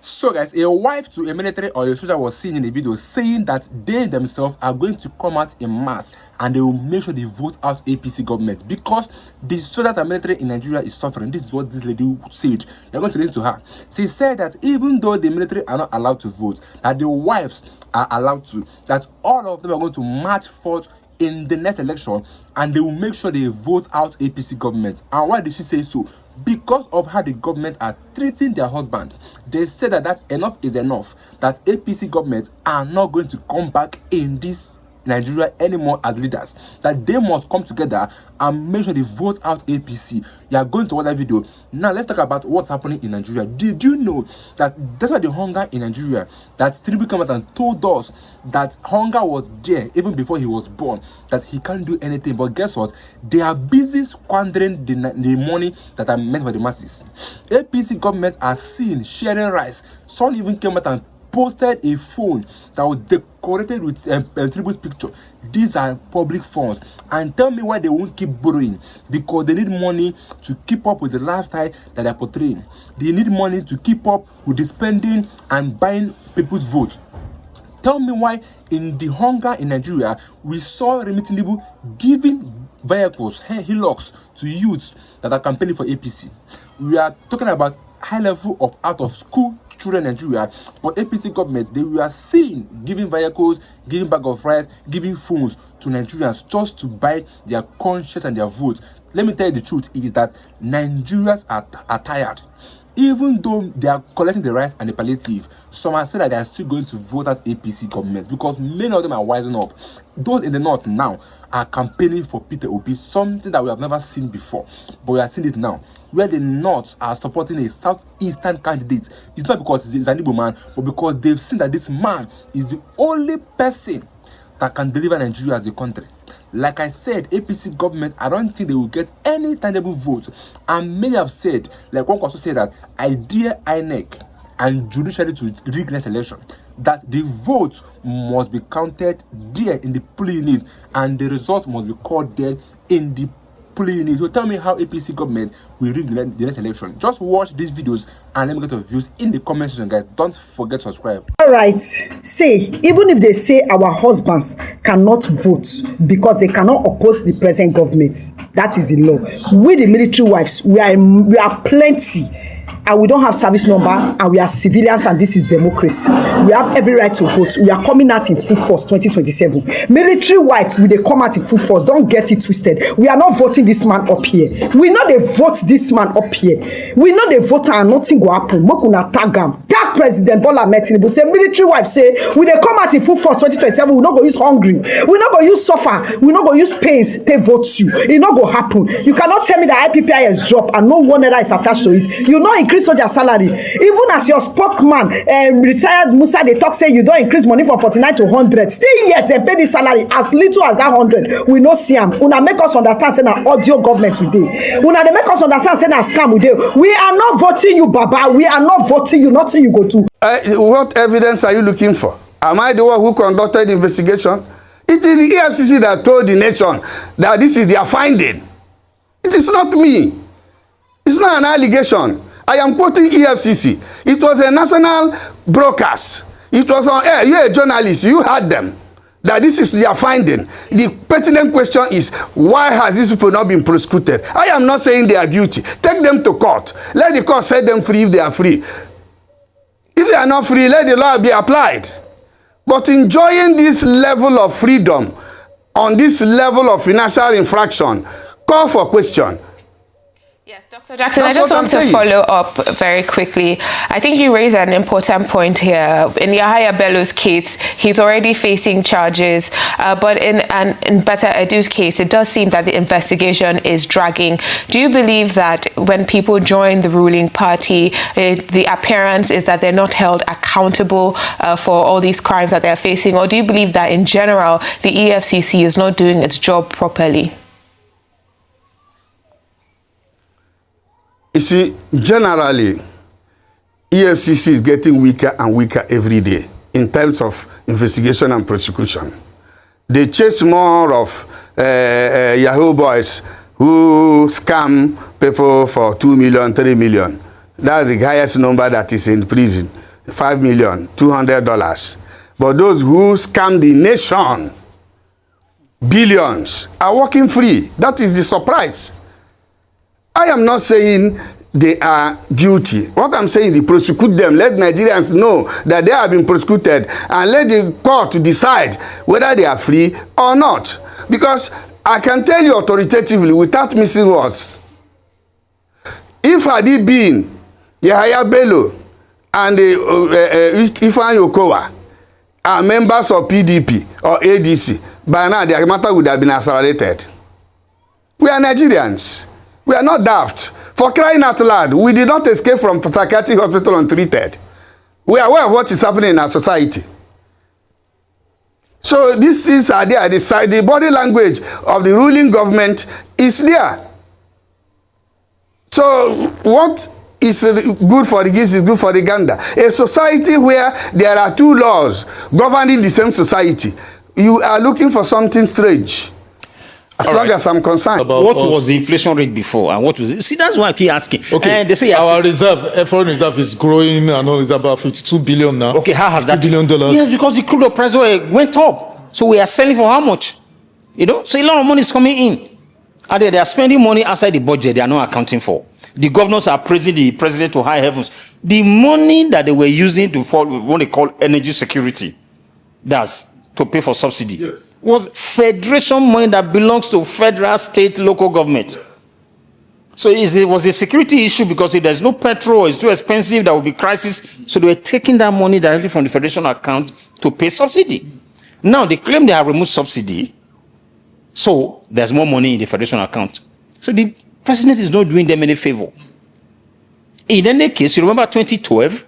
So guys, a wife to a military or a soldier was seen in a video saying that they themselves are going to come out in mass and they will make sure they vote out APC government because the soldiers and military in Nigeria is suffering. This is what this lady said. You're going to listen to her. She said that even though the military are not allowed to vote, that the wives are allowed to, that all of them are going to march forth in the next election and they will make sure they vote out APC government. And why did she say so? Because of how the government are treating their husband. They said that enough is enough, that APC government are not going to come back in this Nigeria anymore as leaders, that they must come together and make sure they vote out APC. You are going to watch that video. Now let's talk about what's happening in Nigeria. Did you know that that's why the hunger in Nigeria, that Tinubu came out and told us that hunger was there even before he was born, that he can't do anything. But guess what? They are busy squandering the money that are meant for the masses. APC government are seen sharing rice. Some even came out and posted a phone that was decorated with Tinubu's picture. These are public funds, and tell me why they won't keep borrowing. Because they need money to keep up with the lifestyle that they're portraying. They need money to keep up with the spending and buying people's vote. Tell me why in the hunger in Nigeria we saw Tinubu giving vehicles, hillocks to youths that are campaigning for APC. We are talking about high level of out of school children in Nigeria, but APC government, they were seen giving vehicles, giving bag of rice, giving phones to Nigerians just to buy their conscience and their votes. Let me tell you the truth is that Nigerians are tired. Even though they are collecting the rice and the palliative, some are saying that they are still going to vote out APC government because many of them are wising up. Those in the north now are campaigning for Peter Obi, something that we have never seen before, but we are seeing it now, where the north are supporting a southeastern candidate. It's not because he's an Igbo man, but because they've seen that this man is the only person that can deliver Nigeria as a country. Like I said, APC government, I don't think they will get any tangible vote. And many have said, like one also said, that I dare INEC and judiciary to rig next election, that the votes must be counted there in the polling unit and the results must be called there in the polling unit. So tell me how APC government will rig the next election. Just watch these videos and let me get your views in the comment section, guys. Don't forget to subscribe. All right, say even if they say our husbands cannot vote because they cannot oppose the present government, that is the law. We the military wives, we are plenty, and we don't have service number, and we are civilians, and this is democracy. We have every right to vote. We are coming out in full force 2027. Military wife, we they come out in full force. Don't get it twisted. We are not voting this man up here. We know they vote this man up here. We know they vote and nothing go happen. Mokuna tagam. Tag President Bola Tinubu say military wife say we they come out in full force 2027. We not go use hungry. We not go use suffer. We not go use pains. They vote you. It not go happen. You cannot tell me that IPPIS drop and no one is attached to it. You know increase soldier salary. Even as your spokesman, retired Musa, they talk say you don't increase money from 49 to 100. Still yet they pay the salary as little as that 100. We no see am. Una make us understand say na audio government today. Una they make us understand say na scam today. We are not voting you, Baba. We are not voting you. Nothing you go to. What evidence are you looking for? Am I the one who conducted the investigation? It is the EFCC that told the nation that this is their finding. It is not me. It's not an allegation. I am quoting EFCC. It was a national broadcast. It was on air. You're a journalist. You heard them. That this is their finding. The pertinent question is, why has these people not been prosecuted? I am not saying they are guilty. Take them to court. Let the court set them free if they are free. If they are not free, let the law be applied. But enjoying this level of freedom on this level of financial infraction, call for question. Yes, Dr. Jackson, I just want to follow up very quickly. I think you raised an important point here. In Yahaya Bello's case, he's already facing charges, but in Betta Edu's case, it does seem that the investigation is dragging. Do you believe that when people join the ruling party, the appearance is that they're not held accountable for all these crimes that they're facing, or do you believe that in general, the EFCC is not doing its job properly? You see, generally, EFCC is getting weaker and weaker every day in terms of investigation and prosecution. They chase more of Yahoo boys who scam people for 2 million, 3 million. That's the highest number that is in prison. $5 million, $200. But those who scam the nation, billions, are working free. That is the surprise. I am not saying they are guilty. What I'm saying, they prosecute them. Let Nigerians know that they have been prosecuted, and let the court decide whether they are free or not. Because I can tell you authoritatively, without missing words, if had it been Yahaya Bello and Ifeanyi Okowa are members of PDP or ADC, by now their matter would have been accelerated. We are Nigerians. We are not daft. For crying out loud, we did not escape from psychiatric hospital untreated. We are aware of what is happening in our society. So these things are there. The body language of the ruling government is there. So what is good for the geese is good for the gander. A society where there are two laws governing the same society, you are looking for something strange. As long as I'm concerned. What was the inflation rate before and what was it? See, that's why I keep asking. Okay, and they say our reserve, foreign reserve is growing. I know it's about 52 billion now. Okay, how has that? $2 billion. Yes, because the crude oil price went up. So we are selling for how much? You know, so a lot of money is coming in. And they are spending money outside the budget they are not accounting for. The governors are praising the president to high heavens. The money that they were using to for what they call energy security, that's to pay for subsidy. Yes. Was federation money that belongs to federal, state, local government. So it was a security issue because if there's no petrol, it's too expensive, there will be crisis. So they were taking that money directly from the federation account to pay subsidy. Now they claim they have removed subsidy, so there's more money in the federation account. So the president is not doing them any favor. In any case, you remember 2012,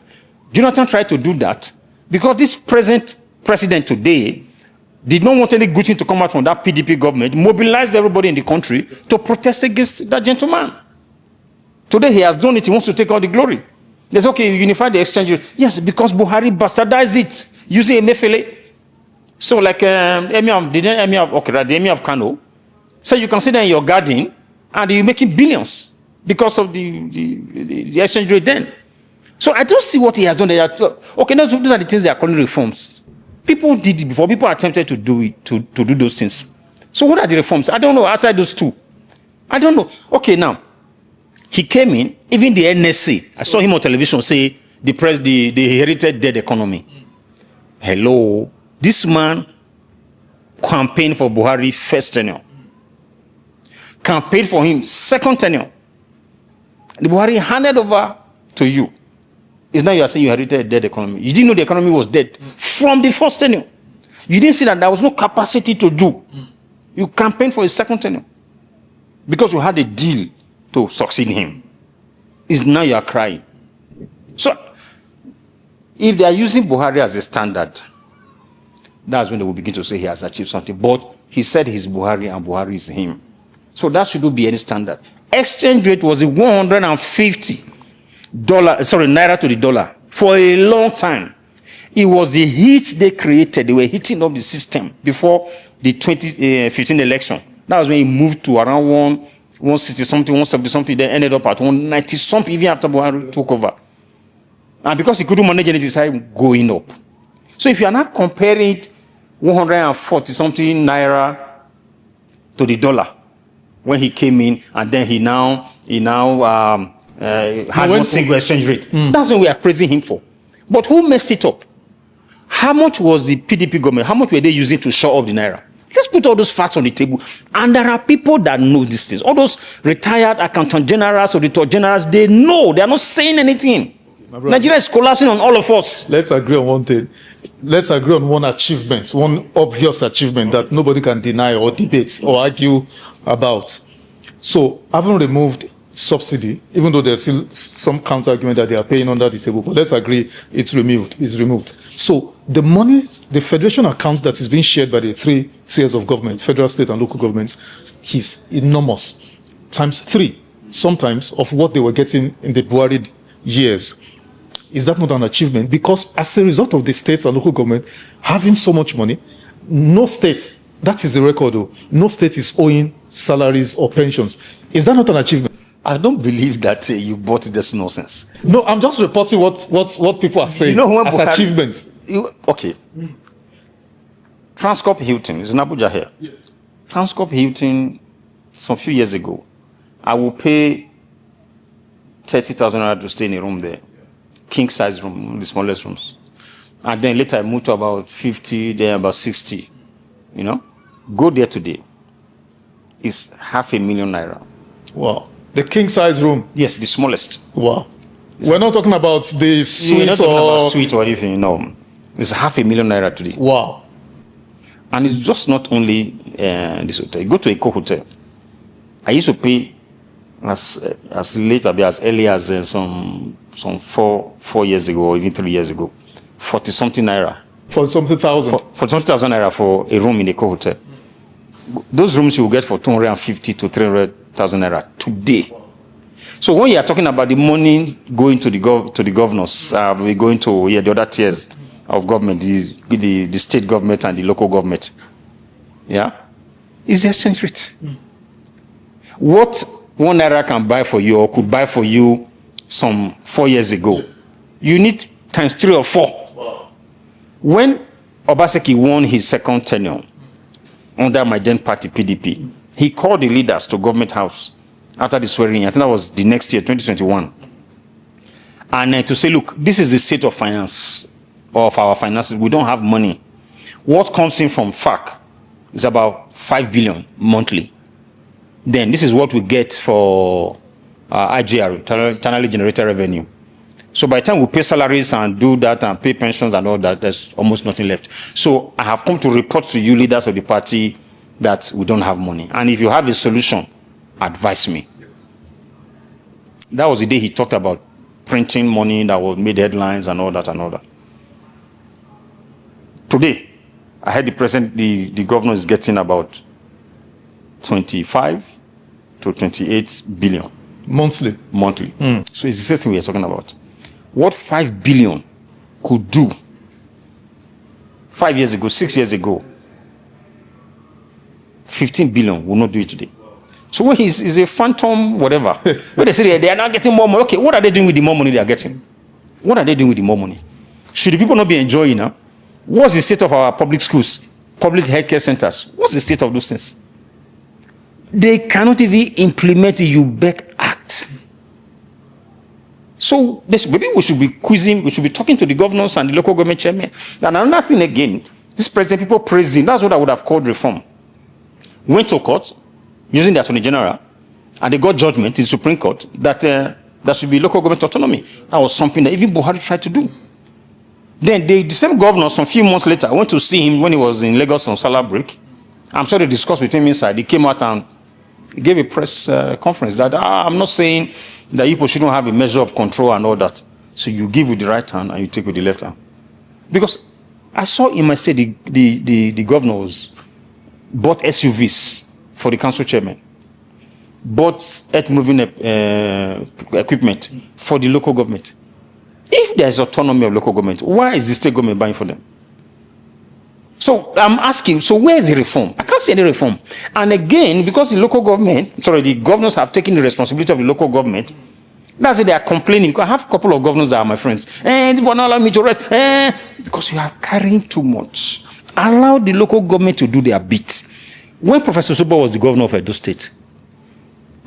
Jonathan tried to do that because this present president today did not want any good thing to come out from that PDP government, mobilized everybody in the country to protest against that gentleman. Today he has done it, he wants to take all the glory. There's okay, unify the exchange rate. Yes, because Buhari bastardized it, using Emefiele. So like the emir of Kano, so you can sit there in your garden and you're making billions because of the exchange rate then. So I don't see what he has done there. Okay, those are the things they are calling reforms. People did it before. People attempted to do it, to do those things. So what are the reforms? I don't know. Outside those two, I don't know. Okay, now he came in. Even the NSC, I saw him on television say the inherited dead economy. Hello, this man campaigned for Buhari first tenure, campaigned for him second tenure. The Buhari handed over to you. It's now you are saying you inherited a dead economy. You didn't know the economy was dead from the first tenure. You didn't see that there was no capacity to do. You campaigned for a second tenure because you had a deal to succeed him. It's now you are crying. So, if they are using Buhari as a standard, that's when they will begin to say he has achieved something. But he said he's Buhari and Buhari is him. So that shouldn't be any standard. Exchange rate was 150 naira to the dollar for a long time. It was the heat they created. They were heating up the system before the 2015 election. That was when it moved to around 160 something, 170 something, then ended up at 190 something even after Buhari took over. And because he couldn't manage anything, it started going up. So if you are not comparing 140 something naira to the dollar when he came in, and then he now had one single exchange rate. That's what we are praising him for. But who messed it up? How much was the PDP government? How much were they using to shore up the naira? Let's put all those facts on the table. And there are people that know these things. All those retired accountant generals, auditor generals, they know. They are not saying anything. Nigeria is collapsing on all of us. Let's agree on one thing. Let's agree on one achievement, one obvious achievement that nobody can deny or debate or argue about. So, having removed subsidy, even though there's still some counter argument that they are paying under the table, but let's agree it's removed. So the money, the federation account that is being shared by the three tiers of government, federal, state, and local governments, is enormous, times 3, sometimes, of what they were getting in the Buhari years. Is that not an achievement? Because as a result of the states and local government having so much money, no state, that is the record though, no state is owing salaries or pensions. Is that not an achievement? I don't believe that you bought this nonsense. No, I'm just reporting what people are saying as achievements. Okay. Transcorp Hilton is in Abuja here. Yes. Transcorp Hilton, some few years ago, I will pay 30,000 naira to stay in a room there, king size room, the smallest rooms, and then later I moved to about 50, then about 60. You know, go there today. It's 500,000 naira. Wow. The king size room. Yes, the smallest. Wow. We're not talking about the suite. We're not talking about suite or anything. No, it's 500,000 naira today. Wow. And it's just not only this hotel. You go to a co-hotel. I used to pay as late as early as some 4 years ago or even 3 years ago, 40 something naira. 40 something thousand. 40 something thousand naira for a room in a co-hotel. Those rooms you will get for 250 to 300,000 naira today. So when you are talking about the money going to the governors, we're going to the other tiers of government, the state government and the local government. Yeah, is the exchange rate. What 1 naira can buy for you or could buy for you some 4 years ago, you need times 3 or 4. When Obaseki won his second tenure under my then party PDP, he called the leaders to government house after the swearing. I think that was the next year, 2021, and to say, look, this is the state of finance, of our finances. We don't have money. What comes in from FAC is about 5 billion monthly. Then this is what we get for IGR, internally generated revenue. So by the time we pay salaries and do that and pay pensions and all that, there's almost nothing left. So I have come to report to you, leaders of the party, that we don't have money. And if you have a solution, advise me. That was the day he talked about printing money that would make headlines and all that and all that. Today, I heard the governor is getting about 25 to 28 billion. Monthly. So it's the same thing we are talking about. What 5 billion could do 5 years ago, 6 years ago, 15 billion will not do it today. So when he's a phantom, whatever. When they say they are not getting more money, okay, what are they doing with the more money they are getting? What are they doing with the more money? Should the people not be enjoying now? What's the state of our public schools, public healthcare centers? What's the state of those things? They cannot even implement the UBEC Act. So maybe we should be quizzing, we should be talking to the governors and the local government chairman. And another thing again, this president, people praising, that's what I would have called reform. Went to court, using the Attorney General, and they got judgment in the Supreme Court that there should be local government autonomy. That was something that even Buhari tried to do. Then the same governor, some few months later, went to see him when he was in Lagos on Salah break. I'm sure they discussed with him inside. He came out and gave a press conference that I'm not saying that people shouldn't have a measure of control and all that. So you give with the right hand and you take with the left hand. Because I saw in my state the governors bought SUVs for the council chairman, bought earth-moving equipment for the local government. If there is autonomy of local government, why is the state government buying for them? So I'm asking, so where is the reform? I can't see any reform. And again, because the local government, the governors have taken the responsibility of the local government, that's why they are complaining. I have a couple of governors that are my friends. And they will not allow me to rest. Because you are carrying too much. Allow the local government to do their bit. When Professor Suba was the governor of Edo State,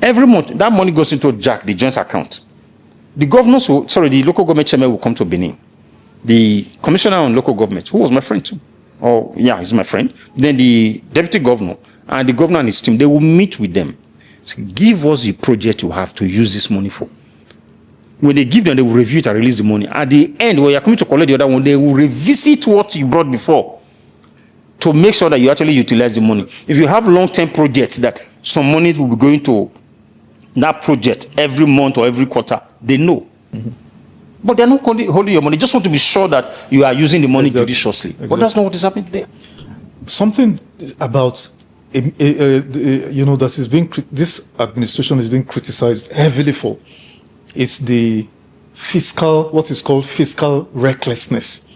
every month, that money goes into JAC, the joint account. The the local government chairman will come to Benin. The commissioner on local government, who was my friend too. Oh, yeah, he's my friend. Then the deputy governor and the governor and his team, they will meet with them. So give us the project you have to use this money for. When they give them, they will review it and release the money. At the end, when you're coming to collect the other one, they will revisit what you brought before to make sure that you actually utilize the money. If you have long-term projects that some money will be going to that project every month or every quarter, they know. Mm-hmm. But they're not holding your money. They just want to be sure that you are using the money judiciously. Exactly. But that's not what is happening today. Something about, that is being, this administration is being criticized heavily for, is the fiscal, what is called fiscal recklessness.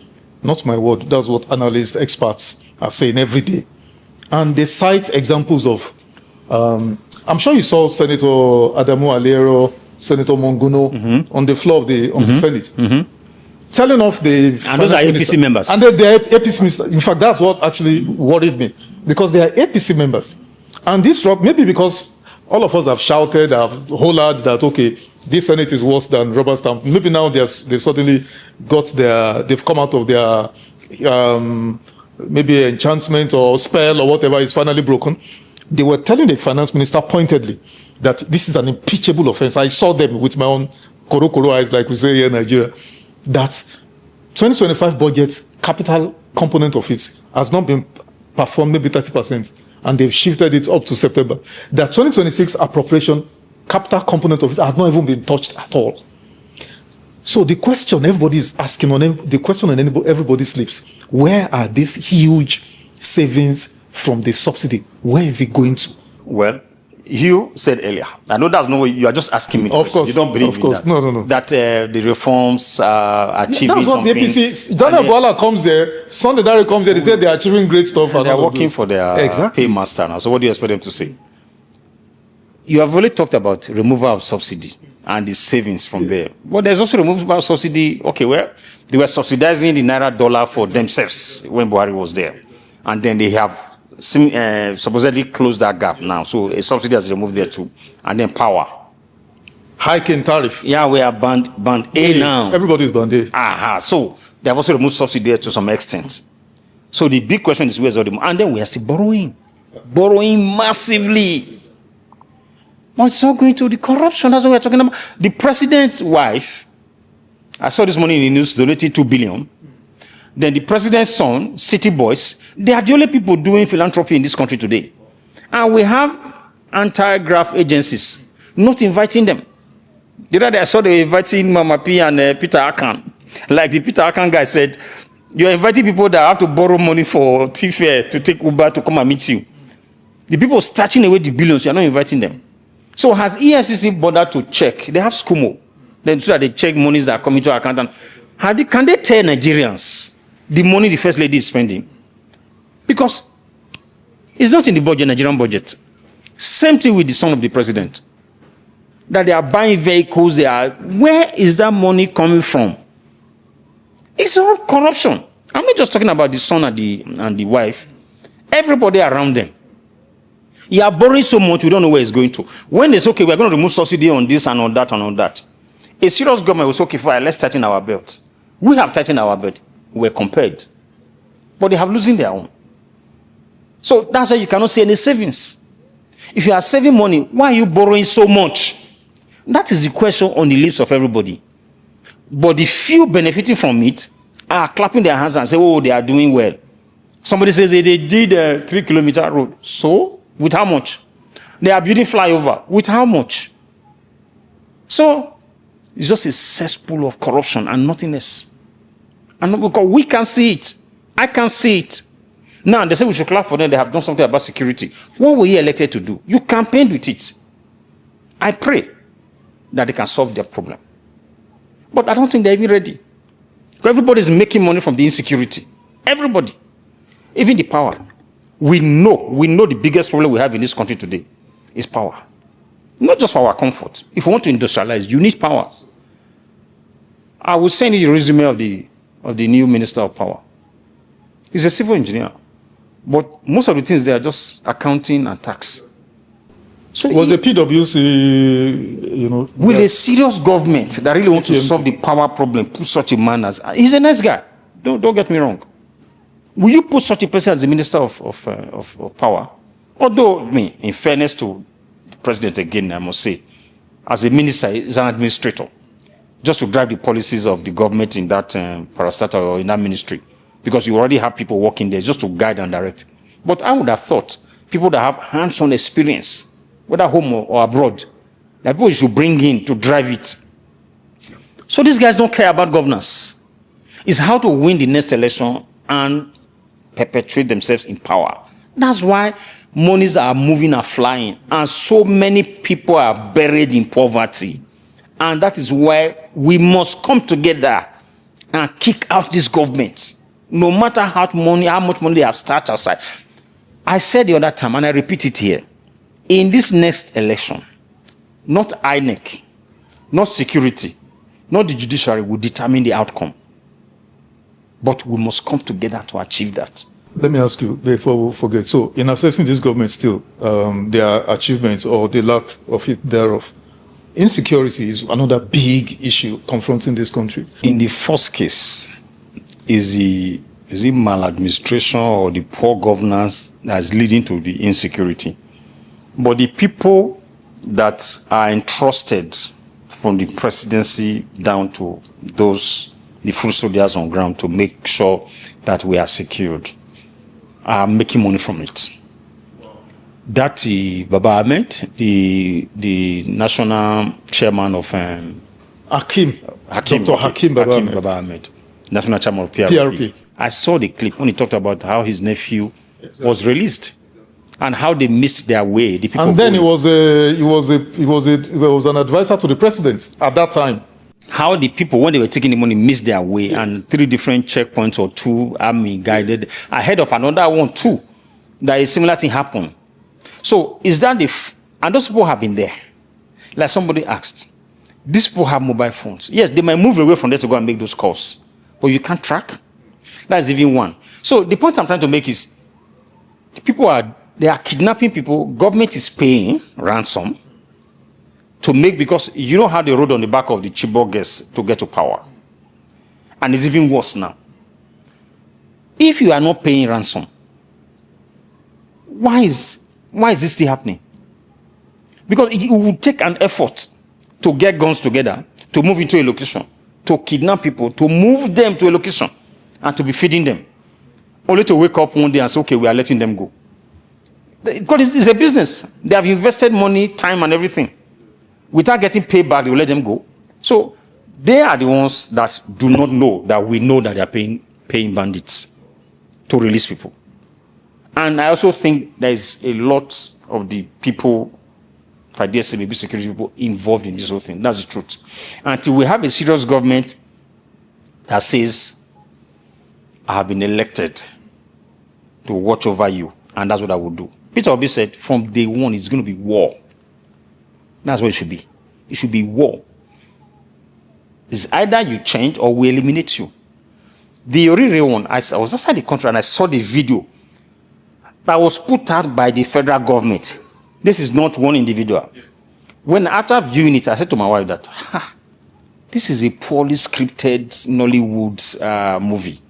Not my word. That's what analysts, experts are saying every day. And they cite examples of I'm sure you saw Senator Adamu Aliero, Senator Monguno on the floor of the Senate. Telling off the and those are APC members. And they're APC ministers. In fact, that's what actually worried me, because they are APC members. And this maybe because all of us have shouted, have hollered that, okay, this Senate is worse than rubber stamp. Maybe now they suddenly they've come out of their maybe enchantment or spell or whatever is finally broken. They were telling the finance minister pointedly that this is an impeachable offense. I saw them with my own koro eyes, like we say here in Nigeria, that 2025 budget, capital component of it has not been performed, maybe 30%, and they've shifted it up to September. The 2026 appropriation, capital component of it has not even been touched at all. So the question everybody is asking, the question on everybody's lips, where are these huge savings from the subsidy? Where is it going to? Well, you said earlier, I know that's not what you are just asking me. Of course. You don't believe in that. No. That the reforms are achieving that's what something. The APC, Daniel Bwala comes there, Sunday Dare comes there, they say they're achieving great stuff. And they're working for their paymaster now. So what do you expect them to say? You have already talked about removal of subsidy and the savings from there. But there's also removal of subsidy. Okay, well, they were subsidizing the Naira dollar for themselves when Buhari was there. And then they have supposedly closed that gap now. So a subsidy has removed there too. And then power. Hiking tariff. Yeah, we are band A now. Everybody's band A. Aha. So they have also removed subsidy there to some extent. So the big question is where's all the money? And then we are still borrowing. Borrowing massively. But it's all going to the corruption. That's what we're talking about. The president's wife, I saw this morning in the news, donated 2 billion. Then the president's son, City Boys, they are the only people doing philanthropy in this country today. And we have anti-graft agencies not inviting them. The other day I saw they were inviting Mama P and Peter Akan. Like the Peter Akan guy said, you're inviting people that have to borrow money for T-Fare to take Uber to come and meet you. The people snatching away the billions, you're not inviting them. So has EFCC bothered to check? They have SCUMO. Then so that they check monies that are coming to our account. Can they tell Nigerians the money the first lady is spending? Because it's not in the budget, Nigerian budget. Same thing with the son of the president. That they are buying vehicles, where is that money coming from? It's all corruption. I'm not just talking about the son and the wife. Everybody around them. You are borrowing so much, we don't know where it's going to. When they say, okay, we're going to remove subsidy on this and on that and on that, a serious government will say, okay, fine, let's tighten our belt. We have tightened our belt. We're compared. But they have losing their own. So that's why you cannot see any savings. If you are saving money, why are you borrowing so much? That is the question on the lips of everybody. But the few benefiting from it are clapping their hands and say, oh, they are doing well. Somebody says they did a 3-kilometer road. So, with how much? They are building flyover. With how much? So, it's just a cesspool of corruption and nothing else. And because we can see it. I can see it. Now, they say we should clap for them. They have done something about security. What were you elected to do? You campaigned with it. I pray that they can solve their problem. But I don't think they're even ready. Because everybody is making money from the insecurity. Everybody. Even the power. We know the biggest problem we have in this country today is power. Not just for our comfort. If you want to industrialize, you need power. I will send you the resume of the new Minister of Power. He's a civil engineer. But most of the things there are just accounting and tax. So it was a PwC, with a serious government that really wants to solve the power problem, put such a man as... He's a nice guy. Don't get me wrong. Will you put such a person as the Minister of Power? Although, in fairness to the President again, I must say, as a minister, he's an administrator. Just to drive the policies of the government in that parastatal or in that ministry. Because you already have people working there just to guide and direct. But I would have thought people that have hands-on experience, whether home or abroad, that people you should bring in to drive it. So these guys don't care about governance. It's how to win the next election and perpetuate themselves in power. That's why monies are moving and flying, and so many people are buried in poverty. And that is why we must come together and kick out this government. No matter how much money they have started aside. I said the other time, and I repeat it here, In this next election, not INEC, not security, not the judiciary will determine the outcome. But we must come together to achieve that. Let me ask you before we forget. So, in assessing this government still, their achievements or the lack of it thereof, insecurity is another big issue confronting this country. In the first case, is it maladministration or the poor governance that's leading to the insecurity? But the people that are entrusted from the presidency down to the full soldiers on ground to make sure that we are secured, are making money from it. That Baba Ahmed, the national chairman of Dr. Hakim Baba Ahmed, national chairman of PRP. I saw the clip when he talked about how his nephew was released and how they missed their way. The people and then he was an advisor to the president at that time. How the people, when they were taking the money, missed their way, and 3 different checkpoints or 2 army guided ahead of another one too, that a similar thing happened. So is that and those people have been there. Like somebody asked, these people have mobile phones. Yes, they might move away from there to go and make those calls, but you can't track. That's even one. So the point I'm trying to make is, they are kidnapping people. Government is paying ransom to make, because you know how they rode on the back of the Chibok girls to get to power. And it's even worse now. If you are not paying ransom, why is this still happening? Because it would take an effort to get guns together, to move into a location, to kidnap people, to move them to a location, and to be feeding them. Only to wake up one day and say, okay, we are letting them go. Because it's a business. They have invested money, time, and everything. Without getting paid back, they will let them go. So they are the ones that do not know that we know that they are paying bandits to release people. And I also think there is a lot of the people, if I dare say maybe security people, involved in this whole thing. That's the truth. Until we have a serious government that says, I have been elected to watch over you, and that's what I will do. Peter Obi said, from day one, it's going to be war. That's what it should be. It should be war. It's either you change or we eliminate you. The Orire one, I was outside the country and I saw the video that was put out by the federal government. This is not one individual. When after viewing it, I said to my wife that, this is a poorly scripted Nollywood movie.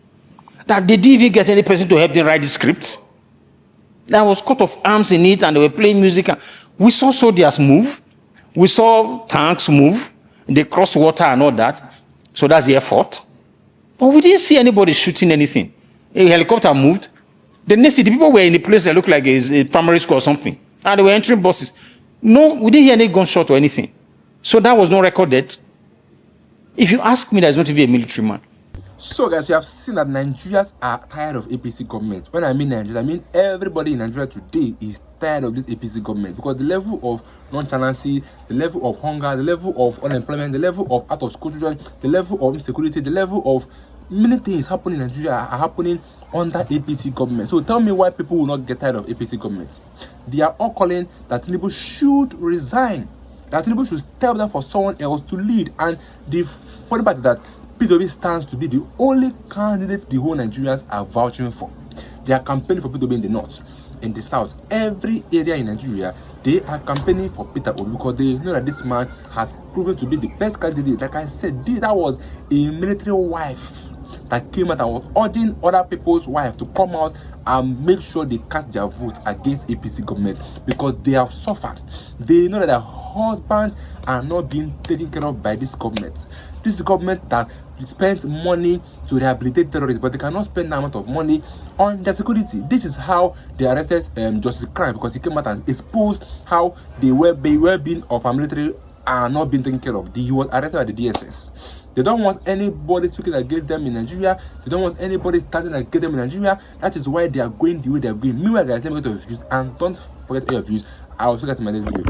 That they didn't even get any person to help them write the script. There was coat of arms in it and they were playing music. We saw soldiers move. We saw tanks move. They cross water and all that. So that's the effort. But we didn't see anybody shooting anything. A helicopter moved. The next thing, the people were in a place that looked like a primary school or something. And they were entering buses. No, we didn't hear any gunshot or anything. So that was not recorded. If you ask me, there's not even a military man. So guys, you have seen that Nigerians are tired of APC government. When I mean Nigeria, I mean everybody in Nigeria today is tired of this APC government, because the level of nonchalance, the level of hunger, the level of unemployment, the level of out of school children, the level of insecurity, the level of many things happening in Nigeria are happening under APC government. So tell me why people will not get tired of APC government. They are all calling that Tinubu should resign, that Tinubu should step down for someone else to lead. And the funny part is that PW stands to be the only candidate the whole Nigerians are vouching for. They are campaigning for PW in the north, in the south, every area in Nigeria. They are campaigning for Peter Obi because they know that this man has proven to be the best candidate. Like I said, that was a military wife that came out and was urging other people's wives to come out and make sure they cast their vote against APC government, because they have suffered. They know that their husbands are not being taken care of by this government. This government that spends money to rehabilitate terrorists, but they cannot spend that amount of money on their security. This is how they arrested Justice Crime, because he came out and exposed how the well-being of our military are not being taken care of. He was arrested by the DSS. They don't want anybody speaking against them in Nigeria. They don't want anybody standing against them in Nigeria. That is why they are going the way they are going. Meanwhile, guys, let me go to your views, and don't forget your views. I will see you guys in my next video.